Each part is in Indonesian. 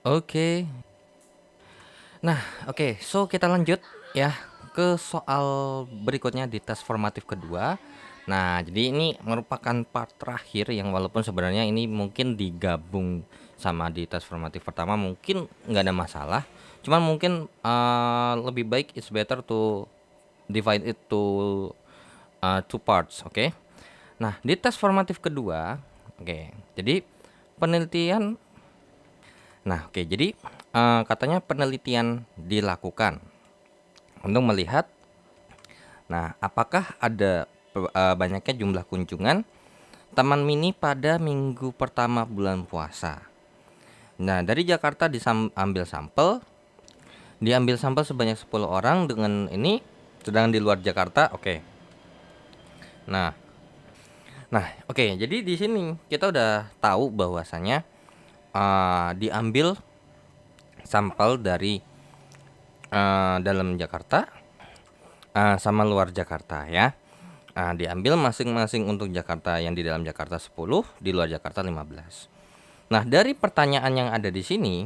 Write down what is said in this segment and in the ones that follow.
Oke. Nah, oke. So kita lanjut ya ke soal berikutnya di tes formatif kedua. Nah, jadi ini merupakan part terakhir yang walaupun sebenarnya ini mungkin digabung sama di tes formatif pertama mungkin nggak ada masalah. Cuman mungkin lebih baik it's better to divide it to two parts, oke? Nah, di tes formatif kedua, oke. Jadi penelitian. Nah, oke. Jadi katanya penelitian dilakukan untuk melihat, nah, apakah ada banyaknya jumlah kunjungan Taman Mini pada minggu pertama bulan puasa. Nah, dari Jakarta diambil sampel sebanyak 10 orang dengan ini, sedang di luar Jakarta, oke. Nah, oke. Jadi di sini kita udah tahu bahwasanya diambil sampel dari dalam Jakarta sama luar Jakarta ya. Diambil masing-masing untuk Jakarta yang di dalam Jakarta 10, di luar Jakarta 15. Nah, dari pertanyaan yang ada di sini,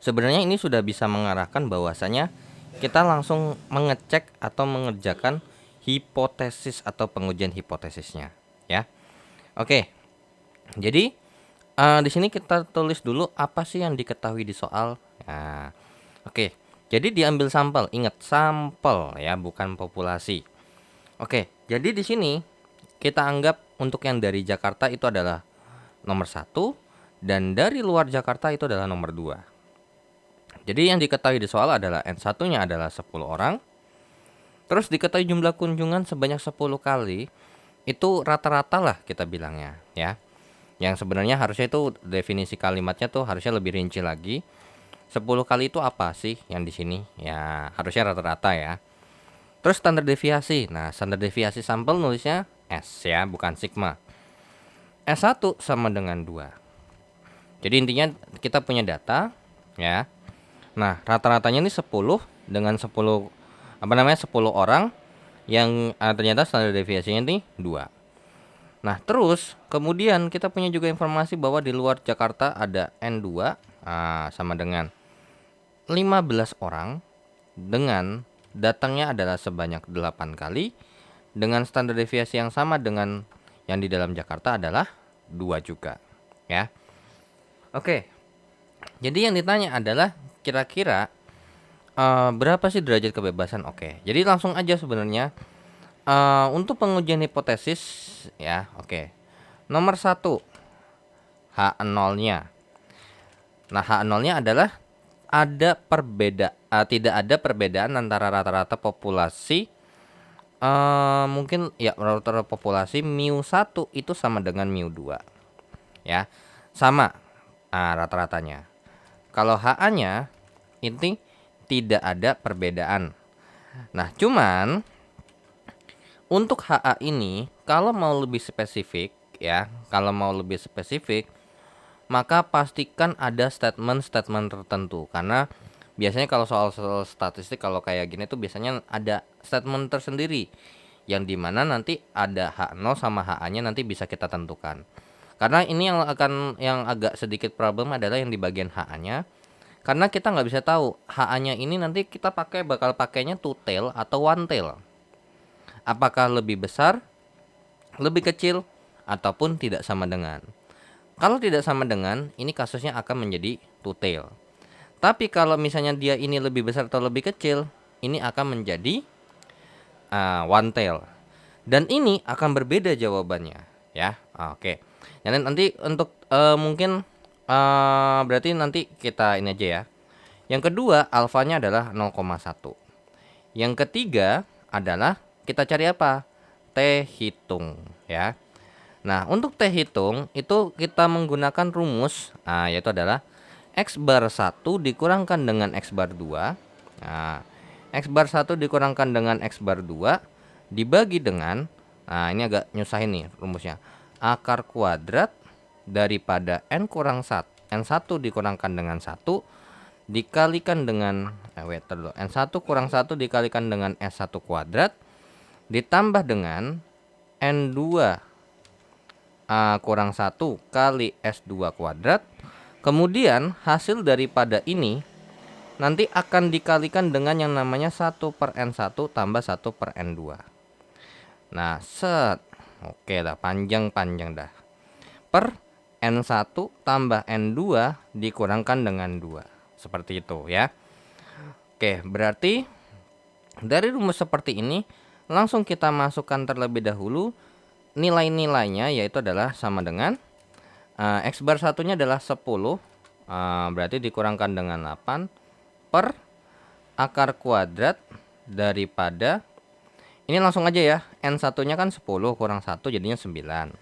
sebenarnya ini sudah bisa mengarahkan bahwasanya kita langsung mengecek atau mengerjakan hipotesis atau pengujian hipotesisnya, ya. Oke. Jadi di sini kita tulis dulu apa sih yang diketahui di soal. Nah, oke. Jadi diambil sampel, ingat sampel ya, bukan populasi. Oke, jadi di sini kita anggap untuk yang dari Jakarta itu adalah nomor 1 dan dari luar Jakarta itu adalah nomor 2. Jadi yang diketahui di soal adalah N1-nya adalah 10 orang. Terus diketahui jumlah kunjungan sebanyak 10 kali. Itu rata-rata lah kita bilangnya ya. Yang sebenarnya harusnya itu definisi kalimatnya tuh harusnya lebih rinci lagi. 10 kali itu apa sih yang di sini? Ya, harusnya rata-rata ya. Terus standar deviasi. Nah, standar deviasi sampel nulisnya S ya, bukan sigma. S1 sama dengan 2. Jadi intinya kita punya data ya. Nah, rata-ratanya ini 10 dengan 10 10 orang yang ternyata standar deviasinya ini 2. Nah, terus kemudian kita punya juga informasi bahwa di luar Jakarta ada N2 sama dengan 15 orang dengan datangnya adalah sebanyak 8 kali dengan standar deviasi yang sama dengan yang di dalam Jakarta adalah 2 juga ya. Oke. Jadi yang ditanya adalah kira-kira berapa sih derajat kebebasan? Oke. Jadi langsung aja sebenarnya untuk pengujian hipotesis ya, oke. Nomor 1 H0-nya. Nah, H0-nya adalah tidak ada perbedaan antara rata-rata populasi mungkin ya rata-rata populasi mu1 itu sama dengan mu2 ya. Sama rata-ratanya. Kalau HA-nya ini tidak ada perbedaan. Nah, cuman untuk HA ini kalau mau lebih spesifik ya, maka pastikan ada statement-statement tertentu karena biasanya kalau soal statistik kalau kayak gini tuh biasanya ada statement tersendiri yang dimana nanti ada H0 sama HA-nya nanti bisa kita tentukan. Karena ini yang agak sedikit problem adalah yang di bagian HA-nya. Karena kita nggak bisa tahu HA-nya ini nanti kita bakal pakainya two tail atau one tail. Apakah lebih besar, lebih kecil, ataupun tidak sama dengan. Kalau tidak sama dengan, ini kasusnya akan menjadi two tail. Tapi kalau misalnya dia ini lebih besar atau lebih kecil, ini akan menjadi one tail. Dan ini akan berbeda jawabannya, ya. Oke. Dan nanti untuk mungkin berarti nanti kita ini aja ya. Yang kedua, alfanya adalah 0,1. Yang ketiga adalah kita cari apa? T hitung, ya. Nah, untuk T hitung itu kita menggunakan rumus yaitu adalah X bar 1 dikurangkan dengan X bar 2. Nah, X bar 1 dikurangkan dengan X bar 2 dibagi dengan, nah ini agak nyusahin nih rumusnya, akar kuadrat daripada N1 dikurangkan dengan 1 dikalikan dengan N1 kurang 1 dikalikan dengan S1 kuadrat ditambah dengan N2 kurang 1 kali S2 kuadrat Kemudian hasil daripada ini nanti akan dikalikan dengan yang namanya 1/N1 tambah 1/N2. Nah, set. Oke dah, panjang-panjang dah. Per N1 tambah N2 dikurangkan dengan 2. Seperti itu ya. Oke, berarti dari rumus seperti ini langsung kita masukkan terlebih dahulu nilai-nilainya, yaitu adalah sama dengan X bar satunya adalah 10, berarti dikurangkan dengan 8 per akar kuadrat daripada, ini langsung aja ya, N satunya kan 10 kurang 1 jadinya 9.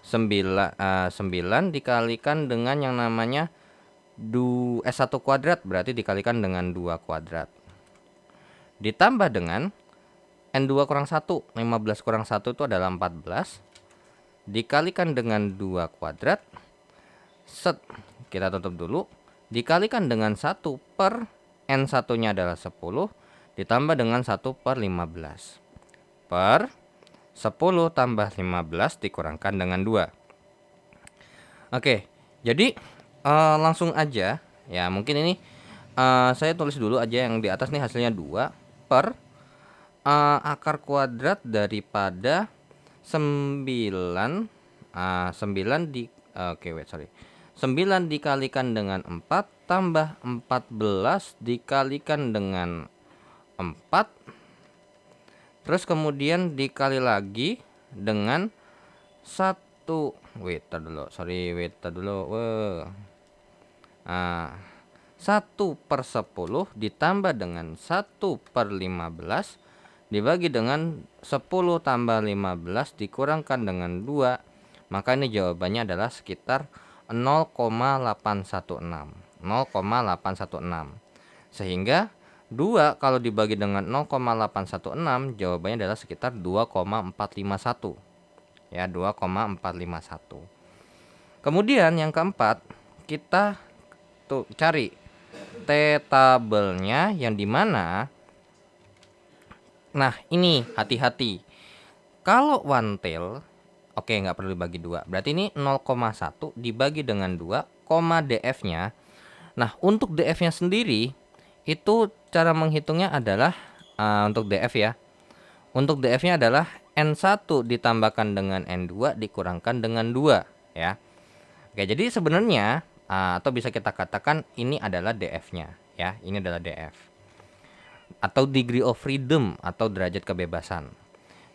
9 dikalikan dengan yang namanya S1 kuadrat, berarti dikalikan dengan 2 kuadrat. Ditambah dengan N2 kurang 1, 15 kurang 1 itu adalah 14. Dikalikan dengan 2 kuadrat. Set, kita tutup dulu. Dikalikan dengan 1 per N1 nya adalah 10. Ditambah dengan 1/15. Per 10 tambah 15 dikurangkan dengan 2. Oke, jadi langsung aja ya, mungkin ini saya tulis dulu aja yang di atas nih, hasilnya 2 per akar kuadrat daripada 9 9 dikalikan dengan 4 tambah 14 dikalikan dengan 4, terus kemudian dikali lagi dengan 1 1/10 ditambah dengan 1/15 dibagi dengan 10 tambah 15 dikurangkan dengan 2, maka ini jawabannya adalah sekitar 0,816. 0,816. Sehingga 2 kalau dibagi dengan 0,816 jawabannya adalah sekitar 2,451. Ya, 2,451. Kemudian yang keempat, kita tuh cari T tabelnya yang dimana, nah ini hati-hati, kalau one tail, oke, nggak perlu dibagi 2, berarti ini 0,1 dibagi dengan 2, DF nya. Nah, untuk DF nya sendiri itu cara menghitungnya adalah untuk DF ya, untuk DF nya adalah N1 ditambahkan dengan N2 dikurangkan dengan 2 ya. Oke, jadi sebenarnya atau bisa kita katakan ini adalah DF nya ya, ini adalah DF atau degree of freedom atau derajat kebebasan.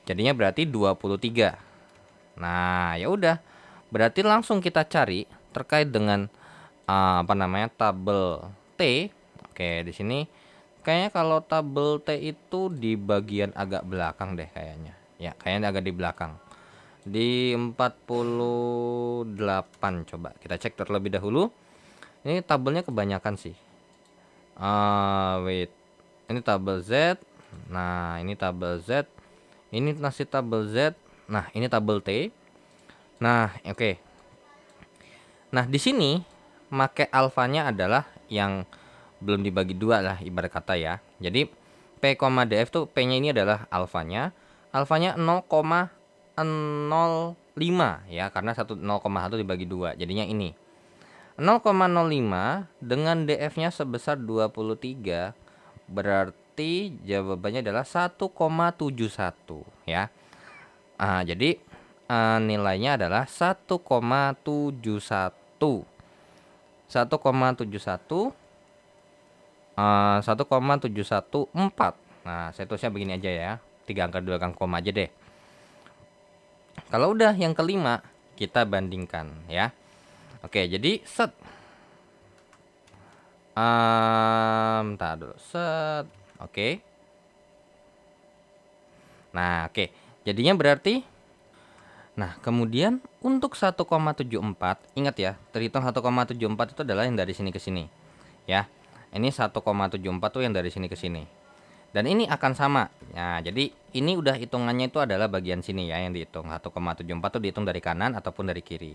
Jadinya berarti 23. Nah, ya udah. Berarti langsung kita cari terkait dengan tabel T. Oke, di sini kayaknya kalau tabel T itu di bagian agak belakang deh kayaknya. Ya, kayaknya agak di belakang. Di 48 coba kita cek terlebih dahulu. Ini tabelnya kebanyakan sih. Ini tabel Z. Nah, ini tabel Z. Ini masih tabel Z. Nah, ini tabel T. Nah, oke. Nah, di sini make alfanya adalah yang belum dibagi 2 lah ibarat kata ya. Jadi P, DF tuh P-nya ini adalah alfanya. Alfanya 0,05 ya, karena 0,1 dibagi 2. Jadinya ini 0,05 dengan DF-nya sebesar 23, berarti jawabannya adalah 1,71 ya. Jadi nilainya adalah 1,71. 1,714. Nah, saya tulisnya begini aja ya. 3 angka 2 angka koma aja deh. Kalau udah yang kelima, kita bandingkan ya. Oke, jadi set. Bentar dulu. Set. Oke. Nah, oke. Jadinya berarti, nah, kemudian untuk 1,74, ingat ya, terhitung 1,74 itu adalah yang dari sini ke sini. Ya. Ini 1,74 tuh yang dari sini ke sini. Dan ini akan sama. Nah, jadi ini udah hitungannya itu adalah bagian sini ya yang dihitung. 1,74 tuh dihitung dari kanan ataupun dari kiri.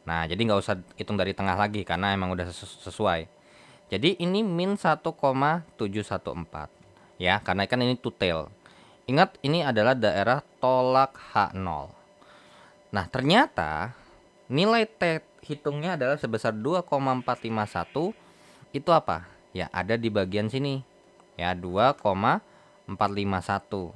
Nah, jadi nggak usah hitung dari tengah lagi karena emang udah sesuai. Jadi ini min 1,714 ya, karena kan ini two tail. Ingat, ini adalah daerah tolak H0. Nah, ternyata nilai T hitungnya adalah sebesar 2,451. Itu apa? Ya, ada di bagian sini. Ya, 2,451.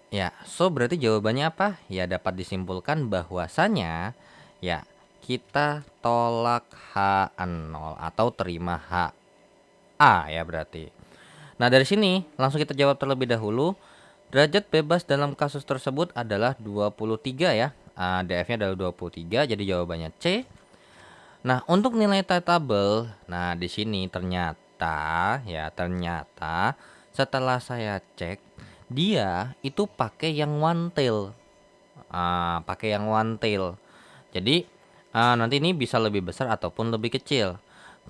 Ya, so berarti jawabannya apa? Ya, dapat disimpulkan bahwasanya ya kita tolak H0 atau terima HA ya berarti. Nah, dari sini langsung kita jawab terlebih dahulu. Derajat bebas dalam kasus tersebut adalah 23 ya. DF-nya adalah 23, jadi jawabannya C. Nah, untuk nilai T-table, nah di sini ternyata setelah saya cek dia itu pakai yang one tail. Pakai yang one tail. Jadi nanti ini bisa lebih besar ataupun lebih kecil.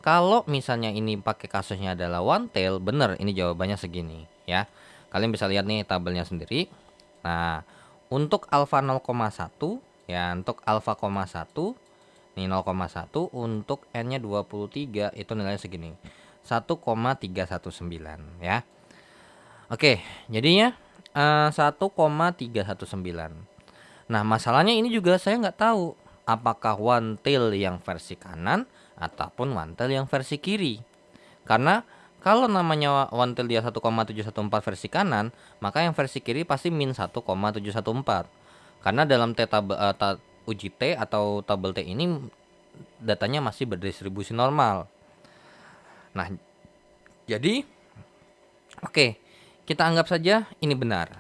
Kalau misalnya ini pakai kasusnya adalah one tail, bener ini jawabannya segini ya. Kalian bisa lihat nih tabelnya sendiri. Nah, untuk alfa 0,1 ya, untuk alfa 0,1 ini 0,1, untuk N-nya 23 itu nilainya segini. 1,319 ya. Oke, jadinya 1,319. Nah, masalahnya ini juga saya nggak tahu apakah one tail yang versi kanan ataupun one tail yang versi kiri. Karena kalau namanya one tail dia 1,714 versi kanan, maka yang versi kiri pasti min 1,714. Karena dalam uji T atau tabel T ini datanya masih berdistribusi normal. Nah, jadi oke, kita anggap saja ini benar.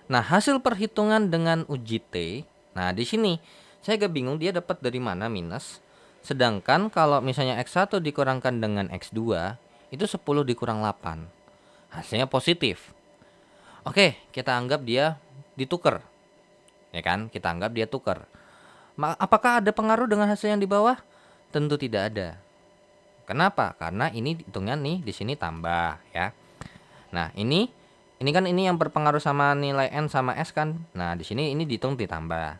Nah, hasil perhitungan dengan uji T, nah di sini saya agak bingung dia dapat dari mana minus. Sedangkan kalau misalnya X1 dikurangkan dengan X2, itu 10 dikurang 8. Hasilnya positif. Oke, kita anggap dia ditukar. Ya kan? Kita anggap dia tukar. Apakah ada pengaruh dengan hasil yang di bawah? Tentu tidak ada. Kenapa? Karena ini hitungnya nih di sini tambah ya. Nah, ini kan ini yang berpengaruh sama nilai N sama S kan. Nah, di sini ini dihitung ditambah.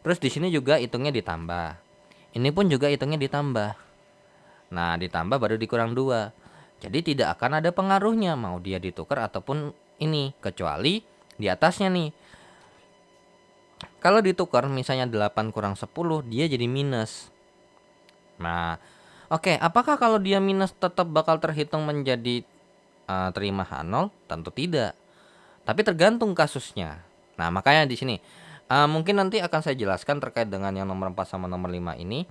Terus di sini juga hitungnya ditambah. Ini pun juga hitungnya ditambah. Nah, ditambah baru dikurang 2. Jadi tidak akan ada pengaruhnya mau dia ditukar ataupun ini, kecuali di atasnya nih. Kalau ditukar misalnya 8 kurang 10, dia jadi minus. Nah, oke, apakah kalau dia minus tetap bakal terhitung menjadi terima H0? Tentu tidak. Tapi tergantung kasusnya. Nah, makanya di sini mungkin nanti akan saya jelaskan terkait dengan yang nomor 4 sama nomor 5 ini.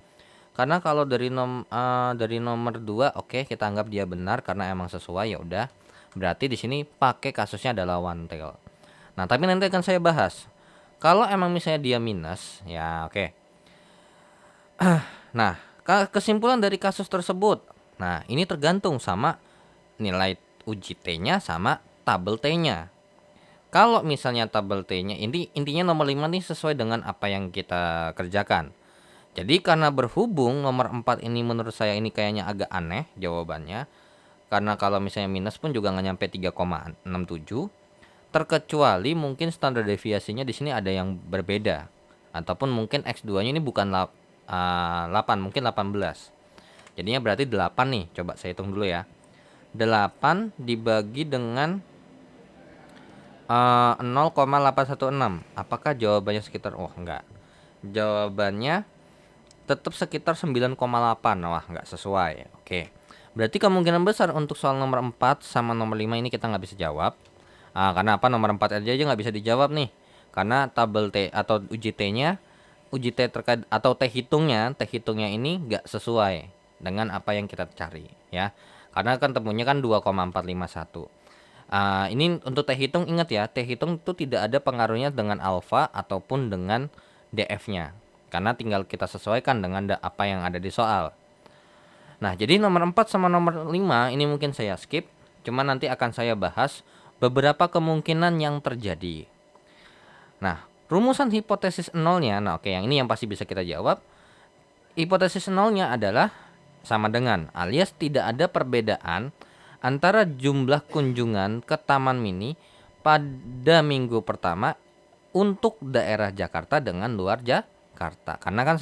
Karena kalau dari nomor 2, oke, kita anggap dia benar karena emang sesuai, ya udah. Berarti di sini pakai kasusnya adalah one tail. Nah, tapi nanti akan saya bahas. Kalau emang misalnya dia minus, ya oke. Nah, kesimpulan dari kasus tersebut. Nah, ini tergantung sama nilai uji T-nya sama tabel T-nya. Kalau misalnya tabel T-nya intinya nomor 5 nih sesuai dengan apa yang kita kerjakan. Jadi karena berhubung nomor 4 ini menurut saya ini kayaknya agak aneh jawabannya. Karena kalau misalnya minus pun juga nggak nyampe 3,67. Terkecuali mungkin standar deviasinya di sini ada yang berbeda. Ataupun mungkin X2-nya ini bukan 8, mungkin 18. Jadinya berarti 8 nih. Coba saya hitung dulu ya. 8 dibagi dengan 0,816. Apakah jawabannya sekitar, enggak. Jawabannya tetap sekitar 9,8. Wah, enggak sesuai. Oke. Berarti kemungkinan besar untuk soal nomor 4 sama nomor 5 ini kita nggak bisa jawab. Karena apa? Nomor 4 aja nggak bisa dijawab nih. Karena tabel T atau uji T-nya, uji T terkait atau T hitungnya ini nggak sesuai dengan apa yang kita cari ya. Karena kan temunya kan 2,451. Ini untuk T hitung, ingat ya, T hitung itu tidak ada pengaruhnya dengan alfa ataupun dengan DF-nya. Karena tinggal kita sesuaikan dengan apa yang ada di soal. Nah, jadi nomor 4 sama nomor 5 ini mungkin saya skip. Cuma nanti akan saya bahas beberapa kemungkinan yang terjadi. Nah, rumusan hipotesis nolnya, nah oke, yang ini yang pasti bisa kita jawab. Hipotesis nolnya adalah sama dengan alias tidak ada perbedaan antara jumlah kunjungan ke Taman Mini pada minggu pertama untuk daerah Jakarta dengan luar Jakarta. Karena kan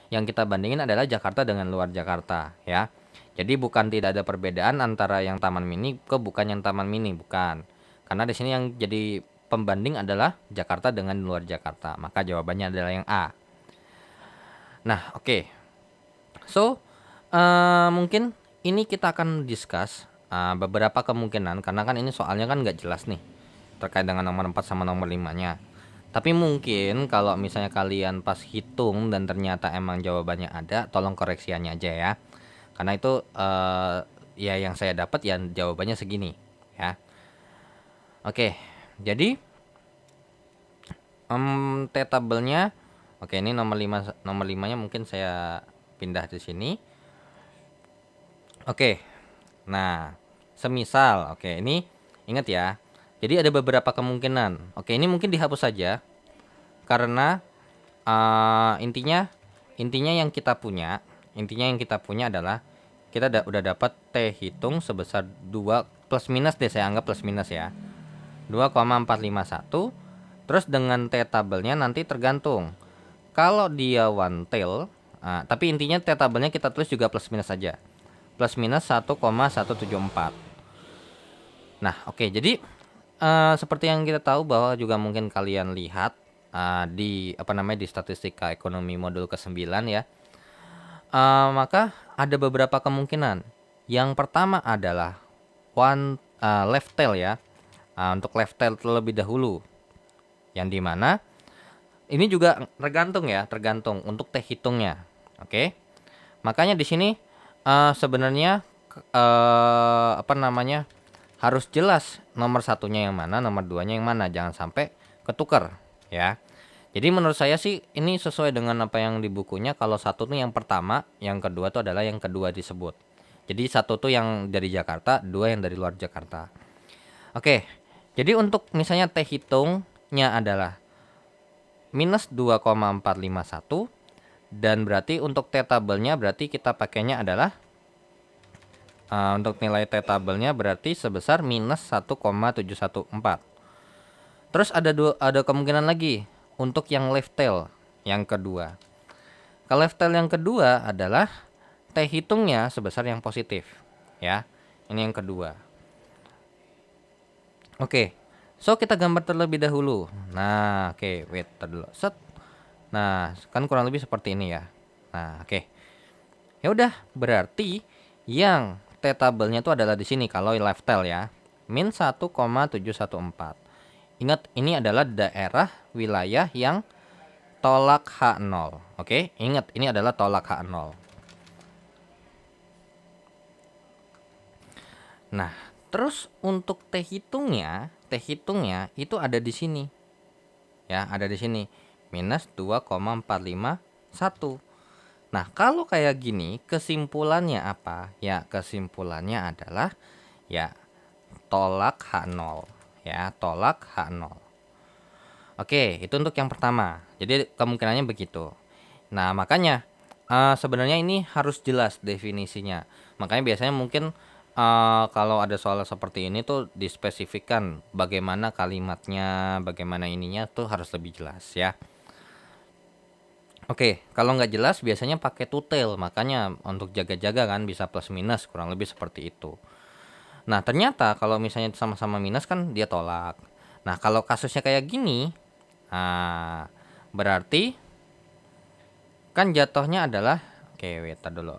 yang kita bandingin adalah Jakarta dengan luar Jakarta ya. Jadi bukan tidak ada perbedaan antara yang Taman Mini ke bukan yang Taman Mini, bukan. Karena di sini yang jadi pembanding adalah Jakarta dengan luar Jakarta. Maka jawabannya adalah yang A. Nah, oke. So, mungkin ini kita akan discuss beberapa kemungkinan karena kan ini soalnya kan nggak jelas nih terkait dengan nomor 4 sama nomor 5-nya. Tapi mungkin kalau misalnya kalian pas hitung dan ternyata emang jawabannya ada, tolong koreksiannya aja ya. Karena itu ya yang saya dapat ya jawabannya segini ya. Oke. Jadi tabelnya oke, ini nomor 5-nya mungkin saya pindah di sini. Oke. Nah, semisal ini ingat ya. Jadi ada beberapa kemungkinan. Oke, ini mungkin dihapus saja karena intinya yang kita punya adalah kita udah dapat T hitung sebesar 2 plus minus deh, saya anggap plus minus ya. 2,451. Terus dengan T tabelnya nanti tergantung. Kalau dia one tail, tapi intinya T tabelnya kita tulis juga plus minus saja. Plus minus 1,174. Nah, oke. Jadi seperti yang kita tahu bahwa juga mungkin kalian lihat di di statistika ekonomi modul ke-9 ya. Maka ada beberapa kemungkinan. Yang pertama adalah left tail ya. Untuk left tail terlebih dahulu. Yang dimana ini juga tergantung untuk T hitungnya. Oke. Makanya di sini sebenarnya harus jelas nomor satunya yang mana, nomor 2-nya yang mana, jangan sampai ketukar ya. Jadi menurut saya sih ini sesuai dengan apa yang di bukunya. Kalau satu tuh yang pertama, yang kedua tuh adalah yang kedua disebut. Jadi satu tuh yang dari Jakarta, dua yang dari luar Jakarta. Oke. Jadi untuk misalnya T hitungnya adalah minus 2,451 dan berarti untuk T tabelnya berarti kita pakainya adalah untuk nilai T tabelnya berarti sebesar minus 1,714. Terus ada kemungkinan lagi untuk yang left tail yang kedua. Kalau left tail yang kedua adalah T hitungnya sebesar yang positif ya. Ini yang kedua. Oke. So kita gambar terlebih dahulu. Nah, oke, wait dulu. Set. Nah, kan kurang lebih seperti ini ya. Nah, oke. Ya udah, berarti yang T tabelnya itu adalah di sini kalau left tail ya. Min 1,714. Ingat, ini adalah daerah wilayah yang tolak H0. Oke, ingat ini adalah tolak H0. Nah, terus untuk T hitungnya itu ada di sini. Ya, ada di sini. Minus 2,451. Nah, kalau kayak gini, kesimpulannya apa? Ya, kesimpulannya adalah ya tolak H0. Ya, tolak H0. Oke, itu untuk yang pertama. Jadi kemungkinannya begitu. Nah, makanya sebenarnya ini harus jelas definisinya. Makanya biasanya mungkin kalau ada soal seperti ini tuh dispesifikkan bagaimana kalimatnya, bagaimana ininya tuh harus lebih jelas ya. Oke, kalau nggak jelas biasanya pakai tutel, makanya untuk jaga-jaga kan bisa plus minus kurang lebih seperti itu. Nah ternyata kalau misalnya sama-sama minus kan dia tolak. Nah kalau kasusnya kayak gini, berarti kan jatuhnya adalah, oke wait dulu.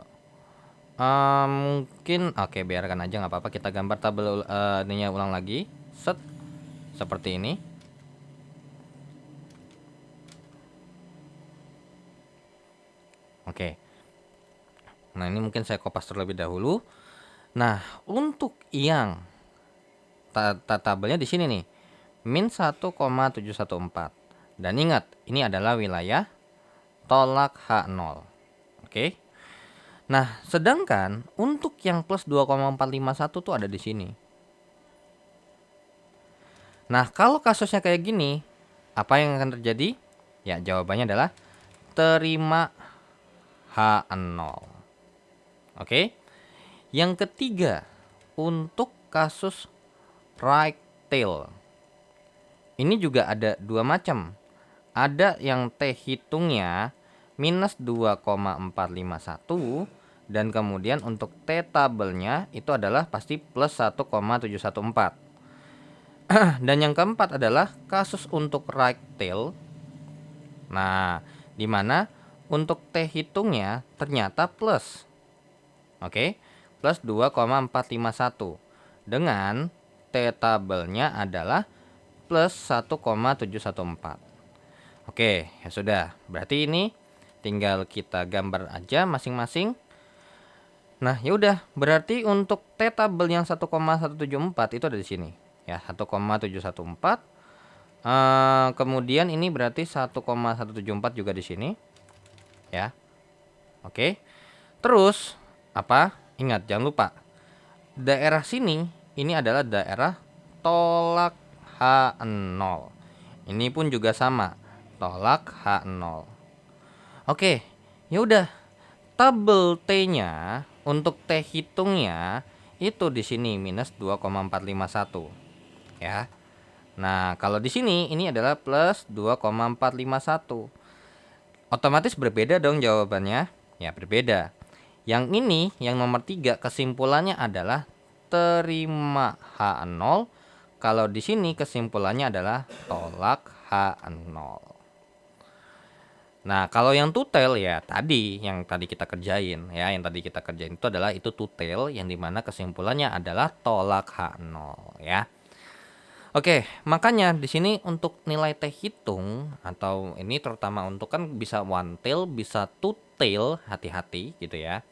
Mungkin oke biarkan aja nggak apa-apa, kita gambar tabel ininya ulang lagi, set seperti ini. Oke. Nah, ini mungkin saya kopas terlebih dahulu. Nah, untuk yang tabelnya di sini nih. Min 1,714. Dan ingat, ini adalah wilayah tolak H0. Oke. Nah, sedangkan untuk yang plus 2,451 tuh ada di sini. Nah, kalau kasusnya kayak gini, apa yang akan terjadi? Ya, jawabannya adalah terima H0. Oke. Yang ketiga, untuk kasus right tail. Ini juga ada dua macam. Ada yang T hitungnya minus 2,451 dan kemudian untuk T tabelnya itu adalah pasti plus 1,714. Dan yang keempat adalah kasus untuk right tail. Nah, di mana untuk T hitungnya ternyata plus. Oke, plus 2,451 dengan T tabelnya adalah plus 1,714. Oke, ya sudah. Berarti ini tinggal kita gambar aja masing-masing. Nah, ya udah. Berarti untuk T tabel yang 1,174 itu ada di sini. Ya, 1,714. Kemudian ini berarti 1,174 juga di sini. Ya. Oke. Terus apa? Ingat, jangan lupa. Daerah sini ini adalah daerah tolak H0. Ini pun juga sama, tolak H0. Oke, ya udah. Tabel T-nya untuk T hitungnya itu di sini minus 2,451 ya. Nah, kalau di sini ini adalah plus 2,451. Otomatis berbeda dong jawabannya. Ya, berbeda. Yang ini, yang nomor 3, kesimpulannya adalah terima H0. Kalau di sini kesimpulannya adalah tolak H0. Nah, kalau yang tutel ya tadi yang tadi kita kerjain ya, yang tadi kita kerjain itu adalah itu tutel yang dimana kesimpulannya adalah tolak H0 ya. Oke, makanya di sini untuk nilai T hitung atau ini terutama untuk kan bisa one tail, bisa two tail, hati-hati gitu ya.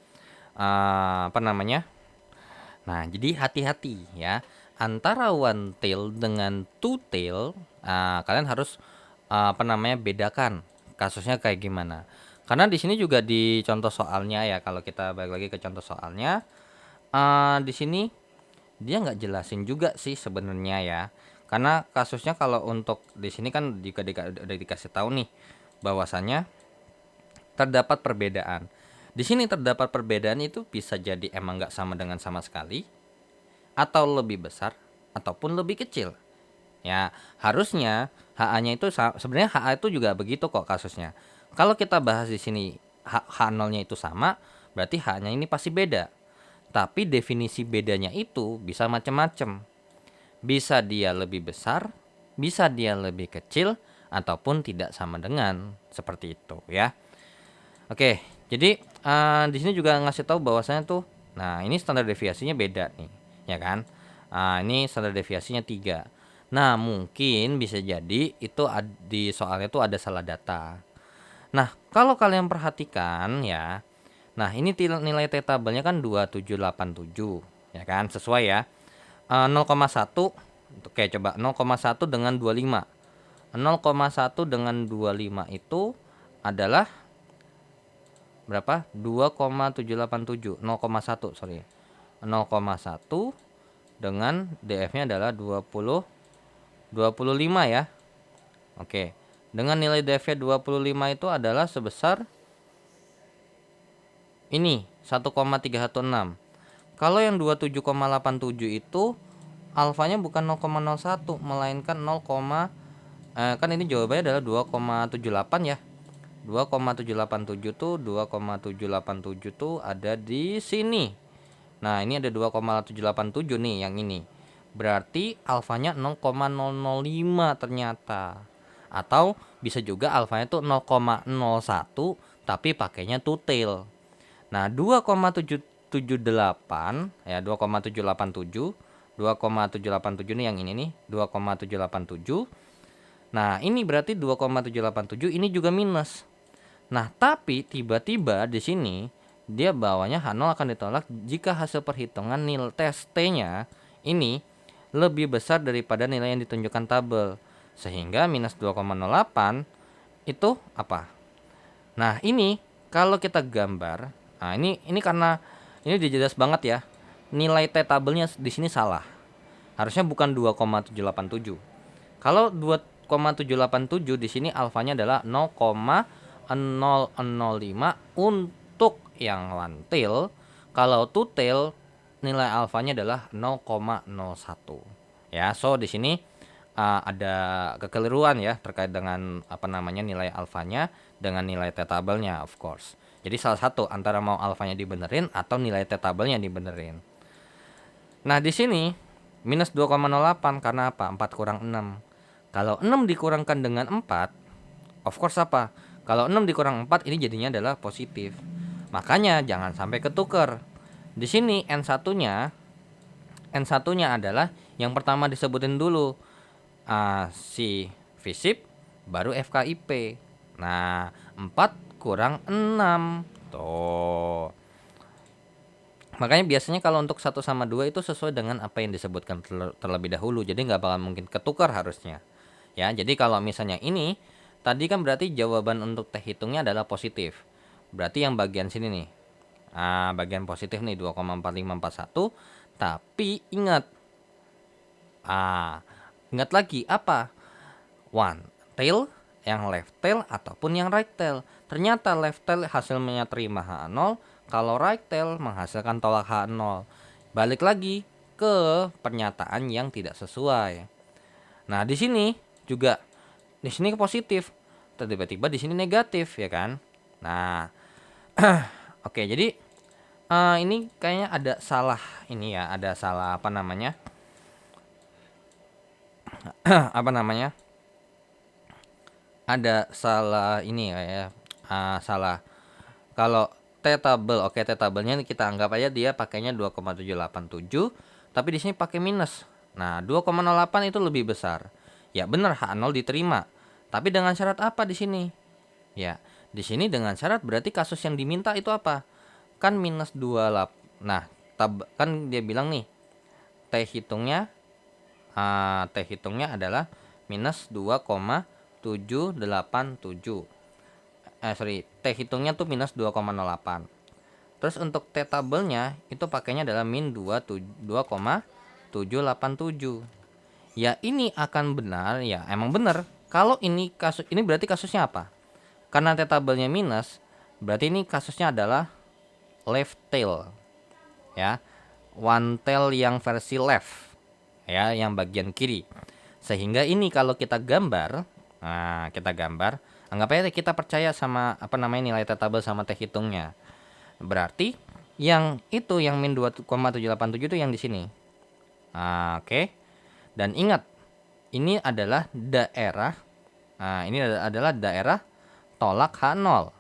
Apa namanya? Nah, jadi hati-hati ya. Antara one tail dengan two tail, kalian harus apa namanya bedakan kasusnya kayak gimana. Karena di sini juga di contoh soalnya ya, kalau kita balik lagi ke contoh soalnya, di sini dia nggak jelasin juga sih sebenarnya ya. Karena kasusnya kalau untuk di sini kan jika udah dikasih tahu nih bahwasannya terdapat perbedaan. Di sini terdapat perbedaan itu bisa jadi emang nggak sama dengan sama sekali, atau lebih besar, ataupun lebih kecil. Ya, harusnya HA-nya itu sebenarnya HA itu juga begitu kok kasusnya. Kalau kita bahas di sini H0-nya itu sama, berarti H-nya ini pasti beda. Tapi definisi bedanya itu bisa macam-macam. Bisa dia lebih besar, bisa dia lebih kecil, ataupun tidak sama dengan seperti itu ya. Oke, jadi di sini juga ngasih tahu bahwasanya tuh, nah ini standar deviasinya beda nih, ya kan? Ini standar deviasinya 3. Nah, mungkin bisa jadi itu di soalnya tuh ada salah data. Nah, kalau kalian perhatikan ya, nah ini nilai T tabelnya kan 2787, ya kan? Sesuai ya. 0,1, oke coba 0,1 dengan 25. 0,1 dengan 25 itu adalah berapa? 2,787, 0,1 sorry. 0,1 dengan DF-nya adalah 25 ya. Oke. Dengan nilai DF-nya 25 itu adalah sebesar ini 1,316. Kalau yang 27,87 itu alfanya bukan 0,01 melainkan 0, kan ini jawabannya adalah 2,78 ya. 2,787 tuh 2,787 tuh ada di sini. Nah, ini ada 2,787 nih yang ini. Berarti alfanya 0,005 ternyata. Atau bisa juga alfanya tuh 0,01 tapi pakainya two tail. Nah, 2,778 ya, 2,787 2,787 nih yang ini nih, 2,787. Nah, ini berarti 2,787 ini juga minus. Nah, tapi tiba-tiba di sini dia bawahnya H0 akan ditolak jika hasil perhitungan nilai tes T-nya ini lebih besar daripada nilai yang ditunjukkan tabel. Sehingga minus 2,08 itu apa? Nah, ini kalau kita gambar, nah ini karena ini jelas banget ya. Nilai T tabelnya di sini salah. Harusnya bukan 2,787. Kalau 2,787 di sini alfanya adalah 0,005 untuk yang one tail. Kalau two tail nilai alfanya adalah 0,01. Ya, so di sini ada kekeliruan ya terkait dengan apa namanya nilai alfanya dengan nilai T tabelnya of course. Jadi salah satu antara mau alfanya dibenerin atau nilai T tabelnya dibenerin. Nah, di sini minus 2,08 karena apa? 4 kurang 6. Kalau 6 dikurangkan dengan 4, of course apa? Kalau 6 dikurang 4 ini jadinya adalah positif. Makanya jangan sampai ketuker. Di sini N1-nya adalah yang pertama disebutin dulu, si FISIP baru FKIP. Nah, 4 kurang 6. Tuh. Makanya biasanya kalau untuk 1 sama 2 itu sesuai dengan apa yang disebutkan terlebih dahulu. Jadi nggak bakal mungkin ketukar harusnya. Ya, jadi kalau misalnya ini tadi kan berarti jawaban untuk teh hitungnya adalah positif. Berarti yang bagian sini nih. Bagian positif nih 2,4541. Tapi ingat. Ingat lagi apa? One tail, yang left tail ataupun yang right tail. Ternyata left tail hasilnya terima H0, kalau right tail menghasilkan tolak H0. Balik lagi ke pernyataan yang tidak sesuai. Nah, di sini juga di sini positif, tiba-tiba di sini negatif ya kan. Nah, oke, jadi ini kayaknya ada salah ini ya, ada salah apa namanya? apa namanya? Ada salah ini ya, salah. Kalau T-table, oke, T-tabelnya kita anggap aja dia pakainya 2,787, tapi di sini pakai minus. Nah, 2,08 itu lebih besar. Ya benar, H0 diterima. Tapi dengan syarat apa di sini? Ya, di sini dengan syarat berarti kasus yang diminta itu apa? Kan minus 28. Nah, kan dia bilang nih, T hitungnya adalah minus 2,787. T hitungnya tuh minus 2,08. Terus untuk T tabelnya itu pakainya adalah min 2,787. Ya ini akan benar, ya emang benar. Kalau ini kasus ini berarti kasusnya apa? Karena T tabelnya minus, berarti ini kasusnya adalah left tail. Ya. One tail yang versi left. Ya, yang bagian kiri. Sehingga ini kalau kita gambar, anggap aja kita percaya sama apa namanya nilai T tabel sama T hitungnya. Berarti yang itu yang min 2,787 itu yang di sini. Oke. Dan ingat, ini adalah daerah tolak H0.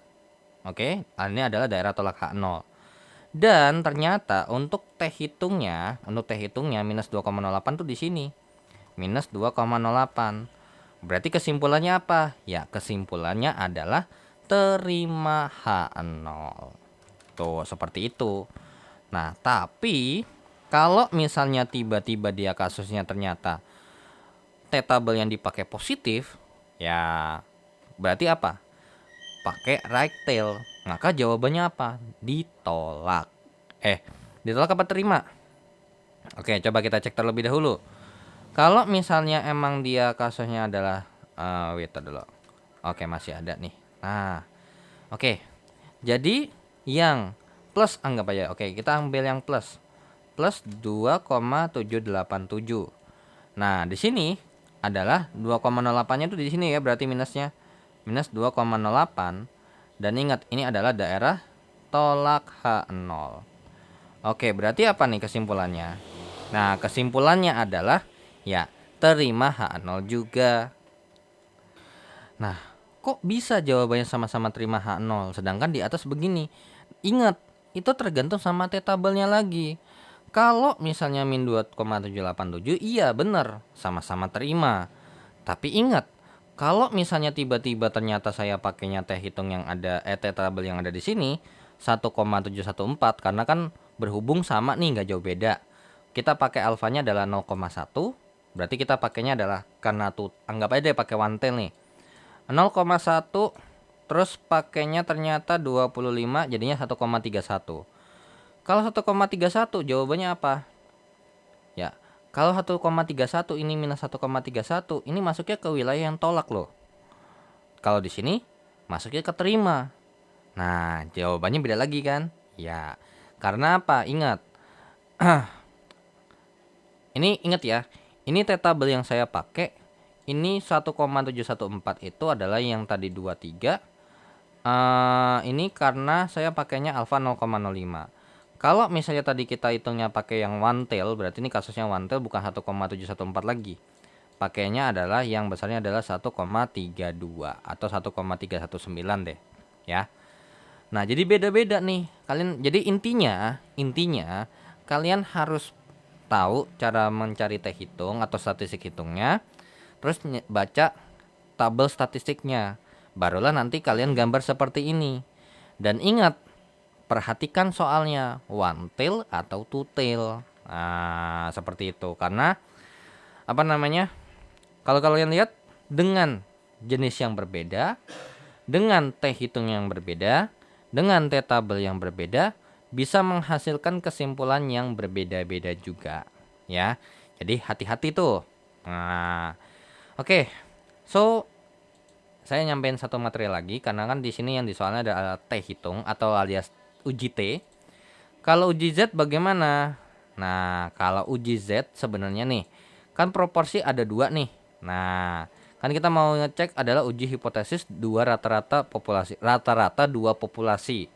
Oke, ini adalah daerah tolak H0. Dan ternyata untuk T hitungnya minus 2,08 tuh di sini. Minus 2,08. Berarti kesimpulannya apa? Ya, kesimpulannya adalah terima H0. Tuh, seperti itu. Nah, tapi kalau misalnya tiba-tiba dia kasusnya ternyata T tabel yang dipakai positif, ya berarti apa? Pakai right tail. Maka jawabannya apa? Ditolak. Ditolak apa terima? Oke, coba kita cek terlebih dahulu. Kalau misalnya emang dia kasusnya adalah wait dulu. Oke, masih ada nih. Nah, oke. Jadi yang plus anggap aja. Oke, kita ambil yang plus. Plus 2,787. Nah, di sini adalah 2,08-nya itu di sini ya, berarti minusnya. Minus 2,08. Dan ingat, ini adalah daerah tolak H0. Oke, berarti apa nih kesimpulannya? Nah, kesimpulannya adalah ya, terima H0 juga. Nah, kok bisa jawabannya sama-sama terima H0 sedangkan di atas begini? Ingat, itu tergantung sama T tabelnya lagi. Kalau misalnya min 2,787, iya benar, sama-sama terima. Tapi ingat, kalau misalnya tiba-tiba ternyata saya pakainya T hitung yang ada T tabel yang ada di sini 1,714, karena kan berhubung sama nih, nggak jauh beda. Kita pakai alfanya adalah 0,1. Berarti kita pakainya adalah karena tuh anggap aja deh pakai one tail nih. 0,1 terus pakainya ternyata 25 jadinya 1,31. Kalau 1,31 jawabannya apa? Ya, kalau 1,31 ini minus 1,31 ini masuknya ke wilayah yang tolak loh. Kalau di sini masuknya ke terima. Nah, jawabannya beda lagi kan? Ya, karena apa? Ingat. Ini ingat ya. Ini T tabel yang saya pakai. Ini 1,714 itu adalah yang tadi 23. Ini karena saya pakainya alfa 0,05. Kalau misalnya tadi kita hitungnya pakai yang one tail, berarti ini kasusnya one tail bukan 1,714 lagi. pakainya adalah yang besarnya adalah 1,32 atau 1,319 deh ya. Nah, jadi beda-beda nih. Kalian jadi intinya kalian harus tahu cara mencari teh hitung atau statistik hitungnya, terus baca tabel statistiknya. Barulah nanti kalian gambar seperti ini. Dan ingat, perhatikan soalnya one tail atau two tail. Nah, seperti itu. Karena apa namanya? Kalau kalian lihat dengan jenis yang berbeda, dengan teh hitung yang berbeda, dengan teh tabel yang berbeda, bisa menghasilkan kesimpulan yang berbeda-beda juga, ya. Jadi hati-hati tuh. Nah, oke. So, saya nyampein satu materi lagi karena kan di sini yang di soalnya ada teh hitung atau alias uji T. Kalau uji Z bagaimana? Nah, kalau uji Z sebenarnya nih, kan proporsi ada dua nih. Nah, kan kita mau ngecek adalah uji hipotesis dua rata-rata dua populasi.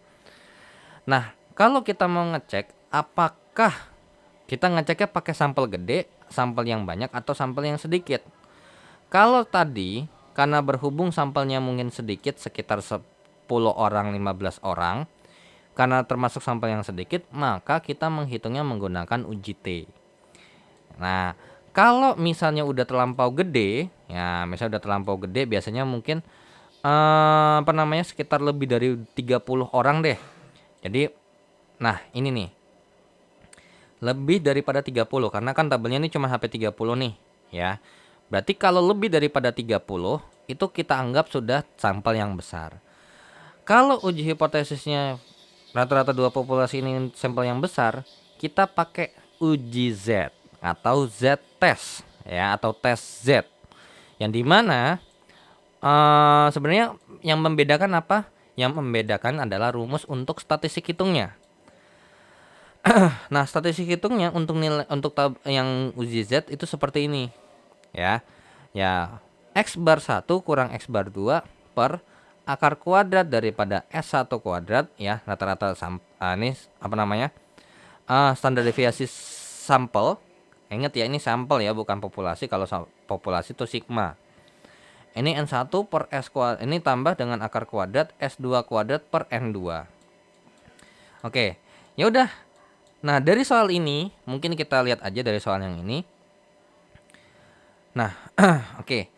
Nah, kalau kita mau ngecek apakah kita ngeceknya pakai sampel gede, sampel yang banyak atau sampel yang sedikit. Kalau tadi karena berhubung sampelnya mungkin sedikit sekitar 10 orang, 15 orang, karena termasuk sampel yang sedikit, maka kita menghitungnya menggunakan uji T. Nah, kalau misalnya udah terlampau gede, ya misalnya udah terlampau gede biasanya mungkin sekitar lebih dari 30 orang deh. Jadi nah, ini nih. Lebih daripada 30 karena kan tabelnya ini cuma HP 30 nih, ya. Berarti kalau lebih daripada 30 itu kita anggap sudah sampel yang besar. Kalau uji hipotesisnya rata-rata dua populasi ini sampel yang besar, kita pakai uji Z atau Z test ya, atau tes Z. Yang dimana sebenarnya yang membedakan apa? Yang membedakan adalah rumus untuk statistik hitungnya. Nah, statistik hitungnya untuk nilai yang uji Z itu seperti ini. Ya. Ya, X bar 1 kurang X bar 2 per akar kuadrat daripada S1 kuadrat ya, rata-rata ini standar deviasi sampel. Ingat ya, ini sampel ya, bukan populasi. Kalau populasi itu sigma. Ini N1 per S kuadrat, ini tambah dengan akar kuadrat S2 kuadrat per N2. Oke, ya udah. Nah, dari soal ini, mungkin kita lihat aja dari soal yang ini. Nah, oke.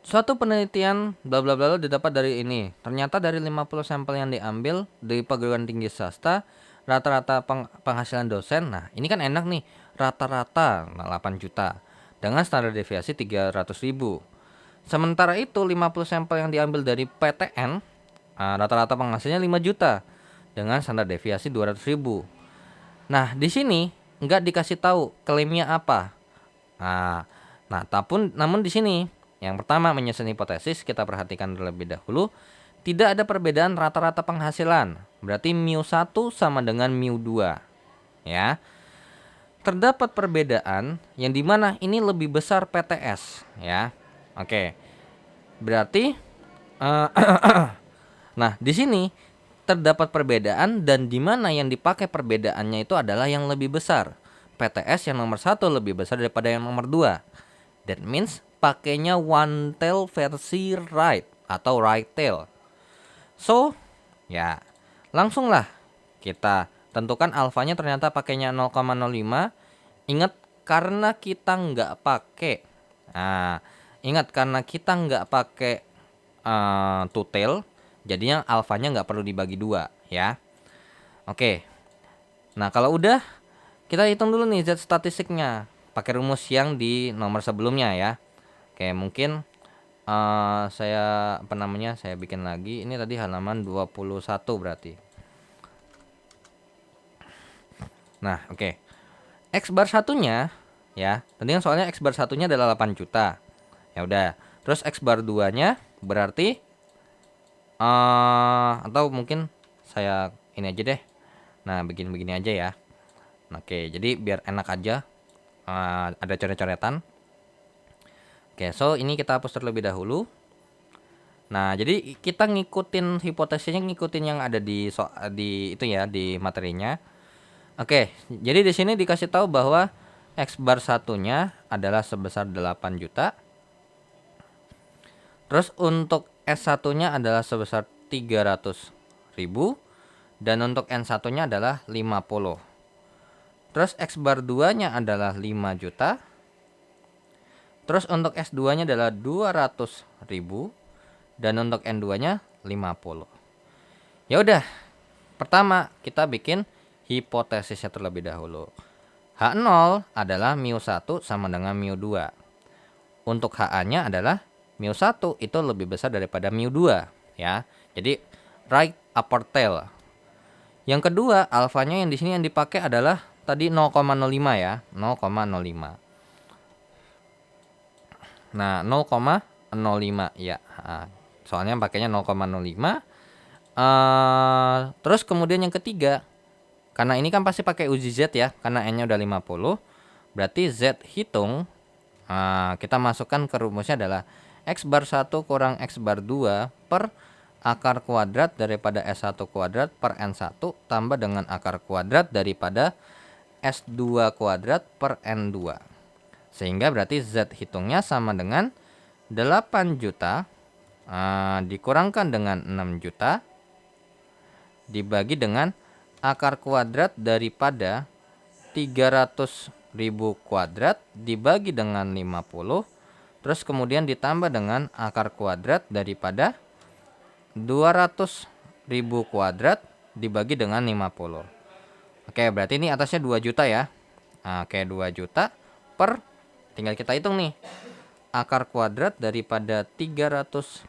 Suatu penelitian bla bla bla didapat dari ini. Ternyata dari 50 sampel yang diambil dari perguruan tinggi swasta, rata-rata penghasilan dosen. Nah, ini kan enak nih. Rata-rata 8 juta dengan standar deviasi 300.000. Sementara itu 50 sampel yang diambil dari PTN, rata-rata penghasilannya 5 juta dengan standar deviasi 200.000. Nah, di sini nggak dikasih tahu klaimnya apa. Namun di sini yang pertama, menyusun hipotesis, kita perhatikan terlebih dahulu. Tidak ada perbedaan rata-rata penghasilan. Berarti mu1 sama dengan mu2. Ya. Terdapat perbedaan yang dimana ini lebih besar PTS. Ya. Oke. Berarti nah, di sini terdapat perbedaan dan dimana yang dipakai perbedaannya itu adalah yang lebih besar. PTS yang nomor 1 lebih besar daripada yang nomor 2. That means pakainya one tail versi right atau right tail. So, ya langsunglah kita tentukan alfanya, ternyata pakainya 0,05. Ingat karena kita nggak pakai, two tail, jadinya alfanya nggak perlu dibagi 2 ya. Oke. Nah, kalau udah kita hitung dulu nih Z statistiknya pakai rumus yang di nomor sebelumnya ya. Oke, mungkin saya bikin lagi. Ini tadi halaman 21 berarti. Nah, oke. X bar satunya ya. Tadi kan soalnya X bar satunya adalah 8 juta. Ya udah. Terus X bar 2-nya berarti atau mungkin saya ini aja deh. Nah, begini aja ya. Oke, jadi biar enak aja. Ada coret-coretan. Oke, so ini kita hapus terlebih dahulu. Nah, jadi kita ngikutin hipotesisnya, ngikutin yang ada di itu ya, di materinya. Oke, jadi di sini dikasih tahu bahwa X bar satunya adalah sebesar 8 juta. Terus untuk S1-nya adalah sebesar 300.000 dan untuk N1-nya adalah 50. Terus X bar 2-nya adalah 5 juta. Terus untuk S2-nya adalah 200.000 dan untuk N2-nya 50. Ya udah, pertama kita bikin hipotesisnya terlebih dahulu. H0 adalah μ1 sama dengan μ2. Untuk HA-nya adalah μ1 itu lebih besar daripada μ2 ya. Jadi right upper tail. Yang kedua, alfanya yang di sini yang dipakai adalah tadi 0,05 ya, 0,05. Nah, 0,05 ya. Soalnya pakainya 0,05. Terus kemudian yang ketiga, karena ini kan pasti pakai uji Z ya, karena N-nya udah 50. Berarti Z hitung, kita masukkan ke rumusnya adalah X bar 1 kurang X bar 2 per akar kuadrat daripada S1 kuadrat per N1 tambah dengan akar kuadrat daripada S2 kuadrat per N2. Sehingga berarti Z hitungnya sama dengan 8 juta dikurangkan dengan 6 juta dibagi dengan akar kuadrat daripada 300.000 kuadrat dibagi dengan 50. Terus kemudian ditambah dengan akar kuadrat daripada 200.000 kuadrat dibagi dengan 50. Oke, berarti ini atasnya 2 juta ya. Oke, 2 juta per, tinggal kita hitung nih. Akar kuadrat daripada 300.000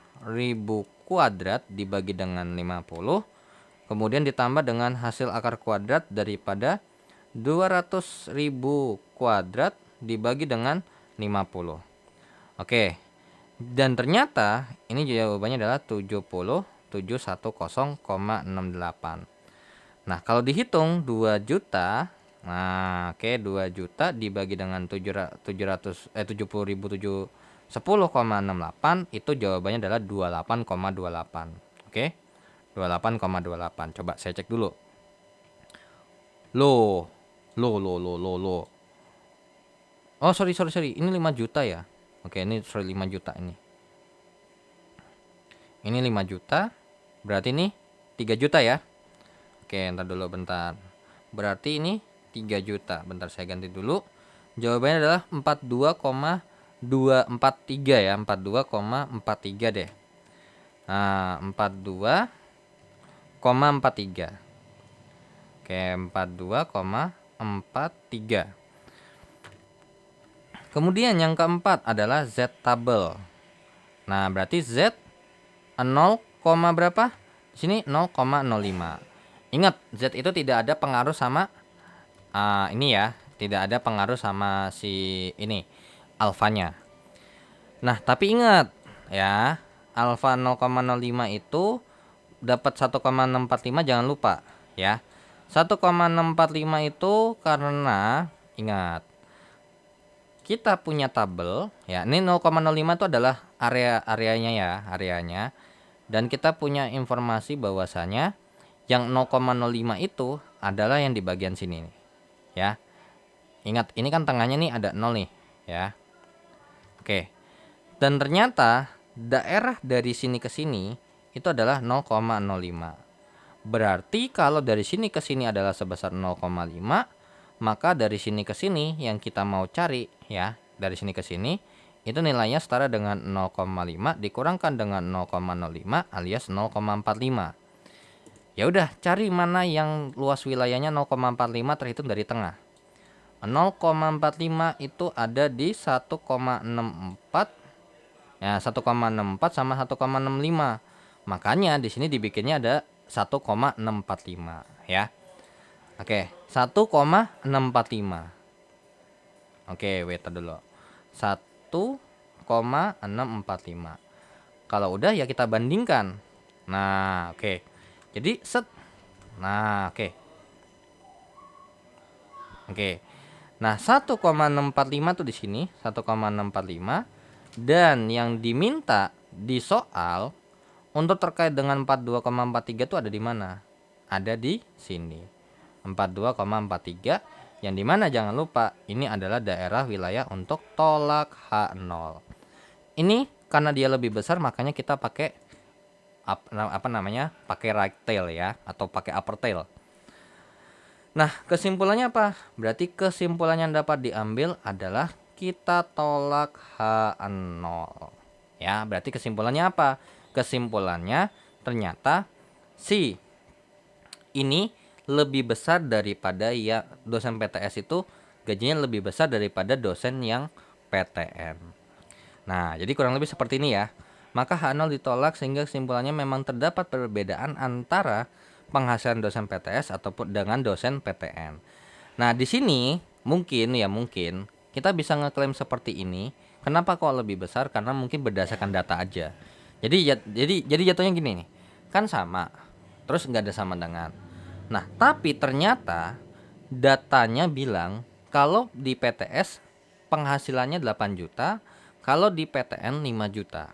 kuadrat dibagi dengan 50. Kemudian ditambah dengan hasil akar kuadrat daripada 200.000 kuadrat dibagi dengan 50. Oke. Dan ternyata ini jawabannya adalah 70.710,68. Nah, kalau dihitung 2 juta, nah oke, 2 juta dibagi dengan 70.710,68 itu jawabannya adalah 28,28. Oke. 28,28. Coba saya cek dulu. Loh. Oh, sorry. Ini 5 juta ya. Oke, ini 5 juta ini. Ini 5 juta. Berarti ini 3 juta ya. Oke, entar dulu bentar. Berarti ini 3 juta. Bentar saya ganti dulu. Jawabannya adalah 42,243 ya. 42,43 deh. Nah, 42,43. Oke, 42,43. Kemudian yang keempat adalah Z tabel. Nah, berarti Z 0, berapa? Di sini 0,05. Ingat, Z itu tidak ada pengaruh sama ini ya, tidak ada pengaruh sama si ini alfanya. Nah, tapi ingat ya, alfa 0,05 itu dapat 1,645, jangan lupa ya. 1,645 itu karena ingat kita punya tabel ya. Ini 0,05 itu adalah areanya ya, areanya. Dan kita punya informasi bahwasanya yang 0,05 itu adalah yang di bagian sini nih, ya. Ingat, ini kan tengahnya nih ada 0 nih, ya. Oke. Dan ternyata daerah dari sini ke sini itu adalah 0,05. Berarti kalau dari sini ke sini adalah sebesar 0,5, maka dari sini ke sini yang kita mau cari ya, dari sini ke sini itu nilainya setara dengan 0,5 dikurangkan dengan 0,05 alias 0,45. Ya udah, cari mana yang luas wilayahnya 0,45 terhitung dari tengah. 0,45 itu ada di 1,64. Ya, 1,64 sama 1,65. Makanya di sini dibikinnya ada 1,645 ya. Oke, 1,645. Oke, wait dulu. 1,645. Kalau udah ya kita bandingkan. Nah, oke. Jadi set. Nah, oke. Oke. Nah, 1,645 tuh di sini, 1,645, dan yang diminta di soal untuk terkait dengan 42,43 tuh ada di mana? Ada di sini. 42,43 Yang dimana jangan lupa ini adalah daerah wilayah untuk tolak H0. Ini karena dia lebih besar makanya kita pakai apa namanya? Pakai right tail ya, atau pakai upper tail. Nah, kesimpulannya apa? Berarti kesimpulan yang dapat diambil adalah kita tolak H0. Ya, berarti kesimpulannya apa? Kesimpulannya ternyata si ini lebih besar daripada ya dosen PTS itu gajinya lebih besar daripada dosen yang PTN. Nah, jadi kurang lebih seperti ini ya. Maka H0 ditolak sehingga kesimpulannya memang terdapat perbedaan antara penghasilan dosen PTS ataupun dengan dosen PTN. Nah, di sini mungkin kita bisa ngeklaim seperti ini. Kenapa kok lebih besar? Karena mungkin berdasarkan data aja. Jadi jatuhnya gini nih. Kan sama. Terus nggak ada sama dengan. Nah, tapi ternyata datanya bilang kalau di PTS penghasilannya 8 juta, kalau di PTN 5 juta.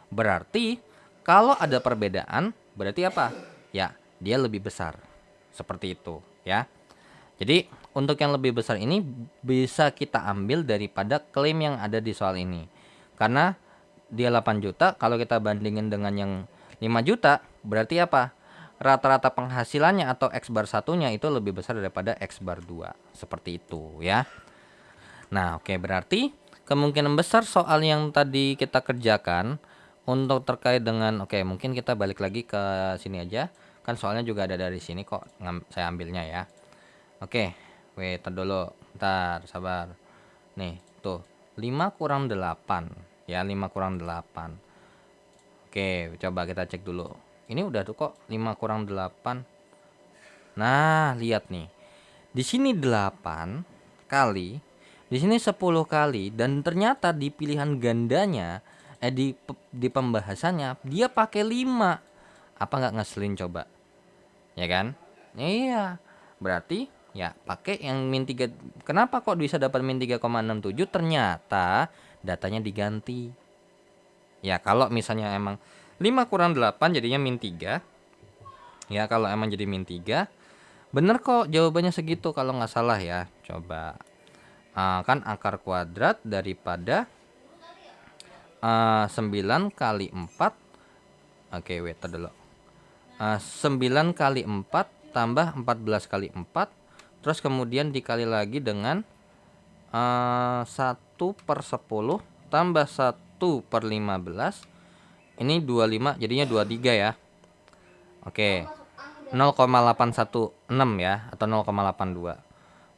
Berarti kalau ada perbedaan, berarti apa? Ya, dia lebih besar. Seperti itu, ya. Jadi, untuk yang lebih besar ini bisa kita ambil daripada klaim yang ada di soal ini. Karena dia 8 juta, kalau kita bandingin dengan yang 5 juta, berarti apa? Rata-rata penghasilannya atau X bar satunya itu lebih besar daripada X bar 2. Seperti itu ya. Nah, oke, berarti kemungkinan besar soal yang tadi kita kerjakan untuk terkait dengan mungkin kita balik lagi ke sini aja. Kan soalnya juga ada dari sini kok saya ambilnya ya. Oke, wait dulu. Bentar, sabar. Nih, tuh. 5 kurang 8. Ya, 5 kurang 8. Oke, coba kita cek dulu. Ini udah tuh kok 5 kurang 8. Nah, lihat nih. Di sini 8 kali, di sini 10 kali, dan ternyata di pilihan gandanya di pembahasannya dia pakai 5. Apa nggak ngeselin coba? Ya kan? Iya. Berarti ya pakai yang min 3. Kenapa kok bisa dapat min 3,67? Ternyata datanya diganti. Ya, kalau misalnya emang 5 kurang 8 jadinya min 3. Ya, kalau emang jadi min 3, bener kok jawabannya segitu kalau nggak salah ya. Coba. Kan akar kuadrat daripada 9 kali 4. Oke, wait dulu. 9 kali 4 tambah 14 kali 4. Terus kemudian dikali lagi dengan 1/10 tambah 1/15. Ini 25 jadinya 23 ya. Oke. 0,816 ya, atau 0,82.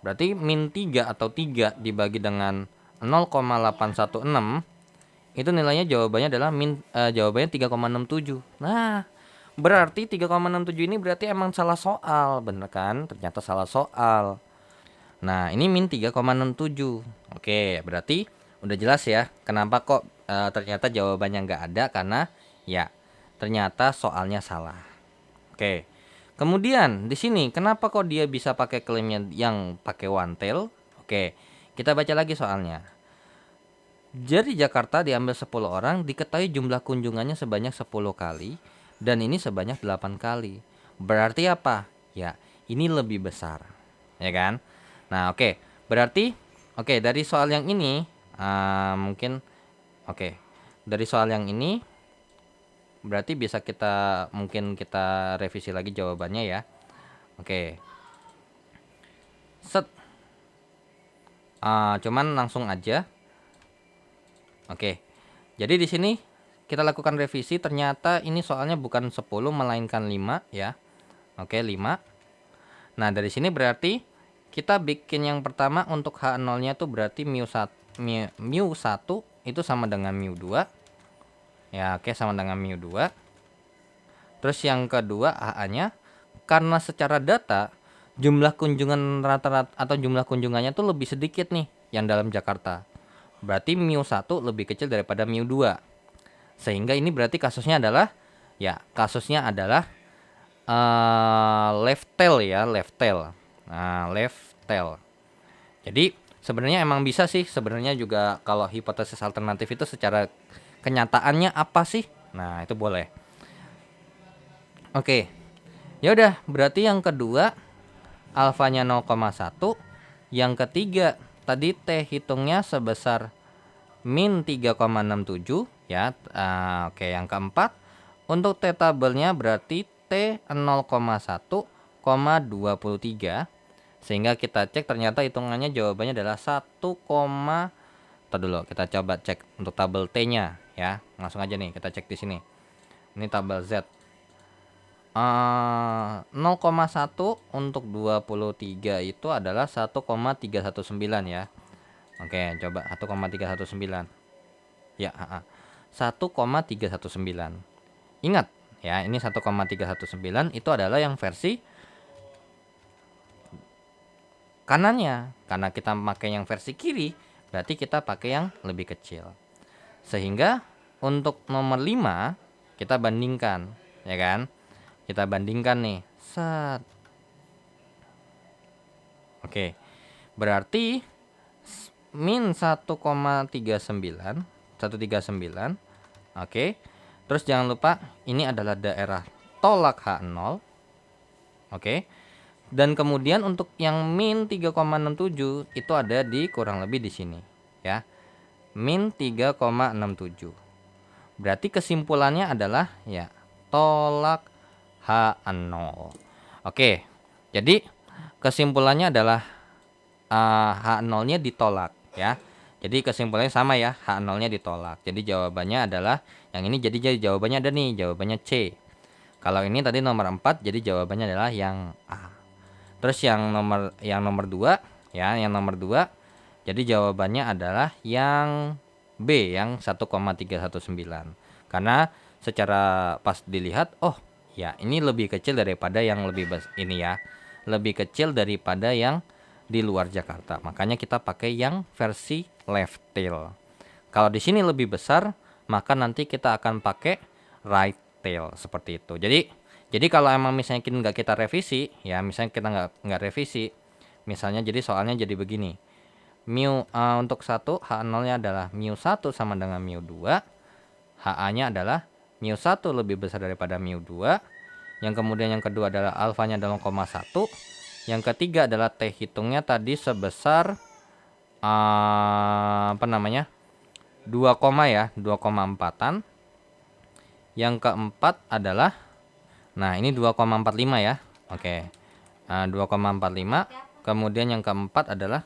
Berarti min 3 atau 3 dibagi dengan 0,816 itu nilainya jawabannya adalah jawabannya 3,67. Nah, berarti 3,67 ini berarti emang salah soal, bener kan? Ternyata salah soal. Nah, ini min 3,67. Oke, berarti udah jelas ya kenapa kok ternyata jawabannya nggak ada, karena ya ternyata soalnya salah. Oke. Kemudian di sini kenapa kok dia bisa pakai klaimnya yang pakai one tail? Oke, kita baca lagi soalnya. Jadi Jakarta diambil 10 orang, diketahui jumlah kunjungannya sebanyak 10 kali dan ini sebanyak 8 kali. Berarti apa? Ya, ini lebih besar. Ya kan? Nah, oke. Berarti dari soal yang ini dari soal yang ini berarti bisa mungkin kita revisi lagi jawabannya ya. Oke. Set. Cuman langsung aja. Oke. Jadi di sini kita lakukan revisi, ternyata ini soalnya bukan 10 melainkan 5 ya. Oke, 5. Nah, dari sini berarti kita bikin yang pertama untuk H0-nya tuh berarti mu1 itu sama dengan mu2. Ya, oke, sama dengan mu2. Terus yang kedua AA-nya, karena secara data jumlah kunjungan rata-rata atau jumlah kunjungannya tuh lebih sedikit nih yang dalam Jakarta. Berarti mu1 lebih kecil daripada mu2. Sehingga ini berarti kasusnya adalah left tail ya, left tail. Nah, left tail. Jadi sebenarnya emang bisa sih sebenarnya juga kalau hipotesis alternatif itu secara kenyataannya apa sih? Nah, itu boleh. Oke. Ya udah, berarti yang kedua alfanya 0,1, Yang ketiga, tadi T hitungnya sebesar min 3,67 ya. Oke, yang keempat, untuk T tabelnya berarti T 0,1,23. Sehingga kita cek ternyata hitungannya jawabannya adalah 1, dulu kita coba cek untuk tabel T-nya ya. Langsung aja nih kita cek di sini. Ini tabel Z. 0,1 untuk 23 itu adalah 1,319 ya. Oke, coba 1,319. Ya, 1,319. Ingat ya, ini 1,319 itu adalah yang versi kanannya. Karena kita pakai yang versi kiri, berarti kita pakai yang lebih kecil. Sehingga untuk nomor 5 kita bandingkan, ya kan? Kita bandingkan nih. Set. Oke. Berarti min 1,39, 139. Oke. Terus jangan lupa ini adalah daerah tolak H0. Oke. Dan kemudian untuk yang min 3,67 itu ada di kurang lebih di sini, ya. Min 3,67. Berarti kesimpulannya adalah ya tolak H0. Oke. Jadi kesimpulannya adalah H0-nya ditolak ya. Jadi kesimpulannya sama ya, H0-nya ditolak. Jadi jawabannya adalah yang ini, jadi jawabannya ada nih, jawabannya C. Kalau ini tadi nomor 4, jadi jawabannya adalah yang A. Terus yang nomor 2 ya, yang nomor 2 jadi jawabannya adalah yang B, yang 1,319. Karena secara pas dilihat, oh ya ini lebih kecil daripada yang lebih ini ya. Lebih kecil daripada yang di luar Jakarta. Makanya kita pakai yang versi left tail. Kalau di sini lebih besar, maka nanti kita akan pakai right tail seperti itu. Jadi kalau emang misalnya kita nggak kita revisi, ya misalnya kita nggak revisi, misalnya jadi soalnya jadi begini. Mu untuk 1 H0-nya adalah mu1 sama dengan mu2. HA-nya adalah mu1 lebih besar daripada mu2. Yang kemudian yang kedua adalah alfanya adalah 0,1. Yang ketiga adalah T hitungnya tadi sebesar 2, ya, 2,4-an. Yang keempat adalah ini 2,45 ya. Oke. 2,45. Kemudian yang keempat adalah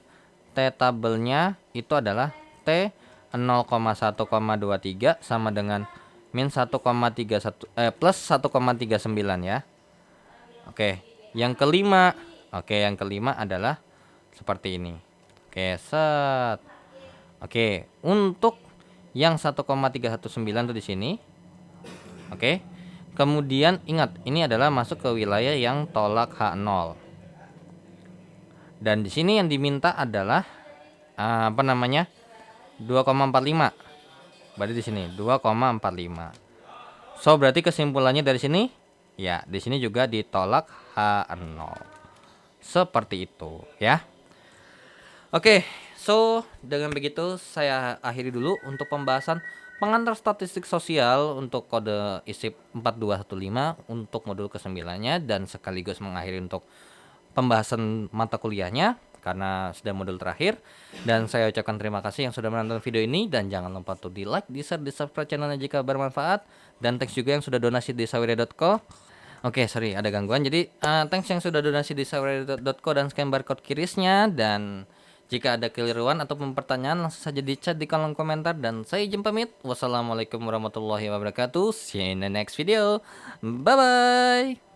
T tabelnya itu adalah T 0,1,23 sama dengan min 1,31 plus 1,39 ya. Oke, yang kelima adalah seperti ini. Oke, set. Oke, untuk yang 1,319 tuh di sini. Oke. Kemudian ingat, ini adalah masuk ke wilayah yang tolak H0. Dan di sini yang diminta adalah 2,45. Berarti di sini 2,45. So berarti kesimpulannya dari sini ya, di sini juga ditolak H0. Seperti itu ya. Oke, so dengan begitu saya akhiri dulu untuk pembahasan pengantar statistik sosial untuk kode ISIP 4215 untuk modul ke-9-nya, dan sekaligus mengakhiri untuk pembahasan mata kuliahnya karena sudah modul terakhir. Dan saya ucapkan terima kasih yang sudah menonton video ini, dan jangan lupa untuk di like, di share, di subscribe channelnya jika bermanfaat, dan thanks juga yang sudah donasi di sawire.co. Oke, sorry ada gangguan. Jadi thanks yang sudah donasi di sawire.co dan scan barcode kirisnya. Dan jika ada keliruan atau pertanyaan langsung saja di chat di kolom komentar, dan saya izin pamit. Wassalamualaikum warahmatullahi wabarakatuh. See you in the next video. Bye bye.